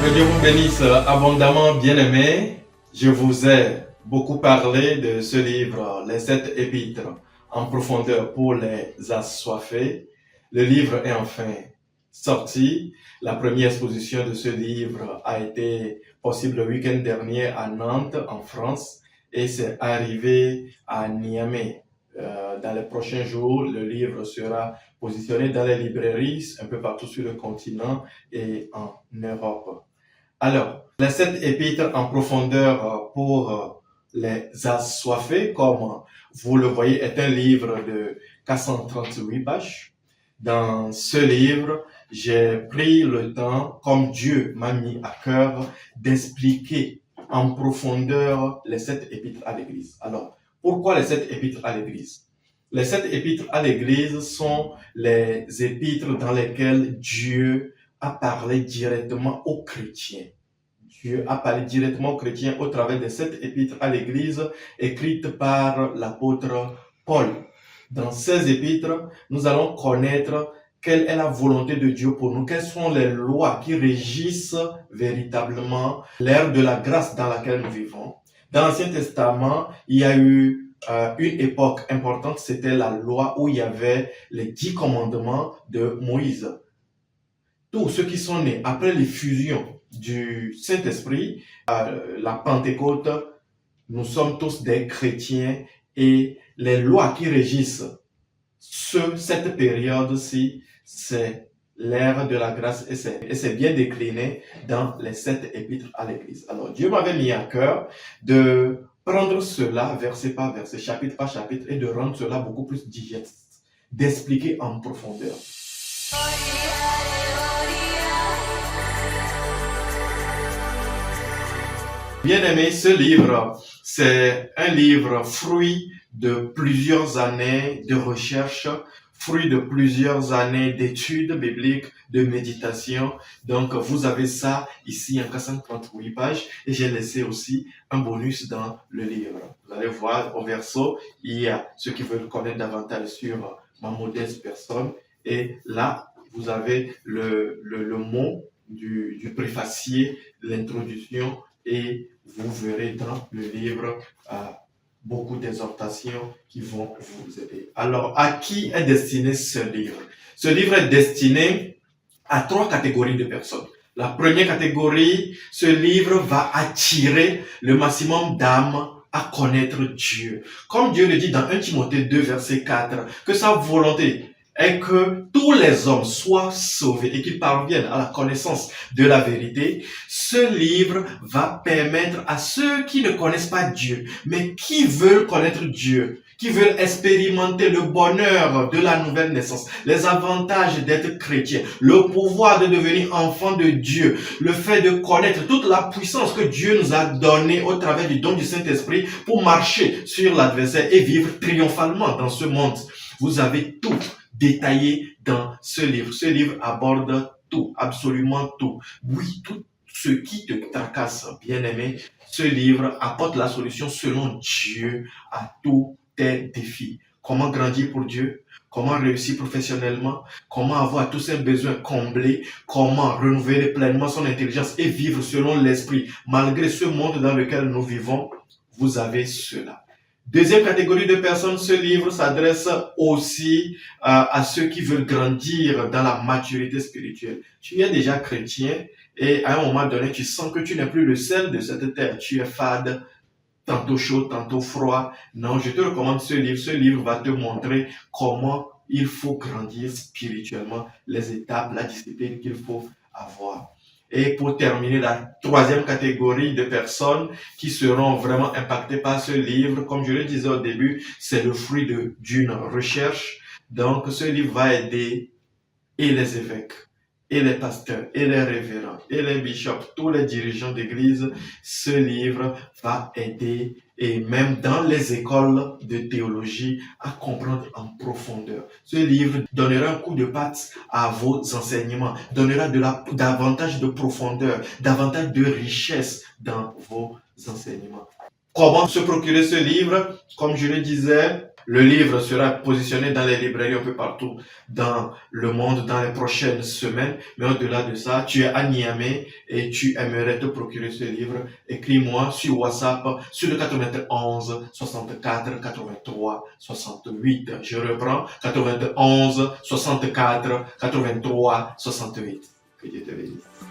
Que Dieu vous bénisse abondamment, bien-aimés. Je vous ai beaucoup parlé de ce livre, les 7 épîtres en profondeur pour les assoiffés. Le livre est enfin sorti. La première exposition de ce livre a été possible le week-end dernier à Nantes, en France, et c'est arrivé à Niamey. Dans les prochains jours, le livre sera positionné dans les librairies un peu partout sur le continent et en Europe. Alors, les 7 épîtres en profondeur pour les assoiffés, comme vous le voyez, est un livre de 438 pages. Dans ce livre, j'ai pris le temps, comme Dieu m'a mis à cœur, d'expliquer en profondeur les 7 épîtres à l'Église. Alors, pourquoi les 7 épîtres à l'Église? Les 7 épîtres à l'Église sont les épîtres dans lesquelles Dieu a parlé directement aux chrétiens. Dieu a parlé directement aux chrétiens au travers des 7 épîtres à l'Église écrites par l'apôtre Paul. Dans ces épîtres, nous allons connaître quelle est la volonté de Dieu pour nous, quelles sont les lois qui régissent véritablement l'ère de la grâce dans laquelle nous vivons. Dans l'Ancien Testament, il y a eu une époque importante, c'était la loi où il y avait les 10 commandements de Moïse. Tous ceux qui sont nés après l'effusion du Saint-Esprit, la Pentecôte, nous sommes tous des chrétiens et les lois qui régissent cette période-ci, c'est l'ère de la grâce et c'est bien décliné dans les 7 épîtres à l'Église. Alors Dieu m'avait mis à cœur de prendre cela verset par verset, chapitre par chapitre et de rendre cela beaucoup plus digeste, d'expliquer en profondeur. Bien-aimé, ce livre, c'est un livre fruit de plusieurs années de recherche, fruit de plusieurs années d'études bibliques, de méditation. Donc, vous avez ça ici en 438 pages et j'ai laissé aussi un bonus dans le livre. Vous allez voir au verso, il y a ceux qui veulent connaître davantage sur ma modeste personne et là, vous avez le mot du préfacier, l'introduction et vous verrez dans le livre beaucoup d'exhortations qui vont vous aider. Alors, à qui est destiné ce livre? Ce livre est destiné à 3 catégories de personnes. La première catégorie, ce livre va attirer le maximum d'âmes à connaître Dieu. Comme Dieu le dit dans 1 Timothée 2, verset 4, que sa volonté est que tous les hommes soient sauvés et qu'ils parviennent à la connaissance de la vérité. Ce livre va permettre à ceux qui ne connaissent pas Dieu, mais qui veulent connaître Dieu, qui veulent expérimenter le bonheur de la nouvelle naissance, les avantages d'être chrétien, le pouvoir de devenir enfant de Dieu, le fait de connaître toute la puissance que Dieu nous a donnée au travers du don du Saint-Esprit pour marcher sur l'adversaire et vivre triomphalement dans ce monde. Vous avez tout détaillé dans ce livre. Ce livre aborde tout, absolument tout. Oui, tout ce qui te tracasse, bien-aimé. Ce livre apporte la solution selon Dieu à tous tes défis. Comment grandir pour Dieu? Comment réussir professionnellement? Comment avoir tous ses besoins comblés? Comment renouveler pleinement son intelligence et vivre selon l'esprit? Malgré ce monde dans lequel nous vivons, vous avez cela. Deuxième catégorie de personnes, ce livre s'adresse aussi à ceux qui veulent grandir dans la maturité spirituelle. Tu es déjà chrétien et à un moment donné, tu sens que tu n'es plus le sel de cette terre. Tu es fade, tantôt chaud, tantôt froid. Non, je te recommande ce livre. Ce livre va te montrer comment il faut grandir spirituellement, les étapes, la discipline qu'il faut avoir. Et pour terminer, la troisième catégorie de personnes qui seront vraiment impactées par ce livre, comme je le disais au début, c'est le fruit d'une recherche. Donc, ce livre va aider et les évêques, et les pasteurs, et les révérends, et les bishops, tous les dirigeants d'église. Ce livre va aider et même dans les écoles de théologie à comprendre en profondeur. Ce livre donnera un coup de patte à vos enseignements, donnera davantage de profondeur, davantage de richesse dans vos enseignements. Comment se procurer ce livre? Comme je le disais, Le livre sera positionné dans les librairies un peu partout dans le monde dans les prochaines semaines. Mais au-delà de ça, tu es à Niamey et tu aimerais te procurer ce livre. Écris-moi sur WhatsApp sur le 91 64 83 68. Je reprends 91 64 83 68. Que Dieu te bénisse.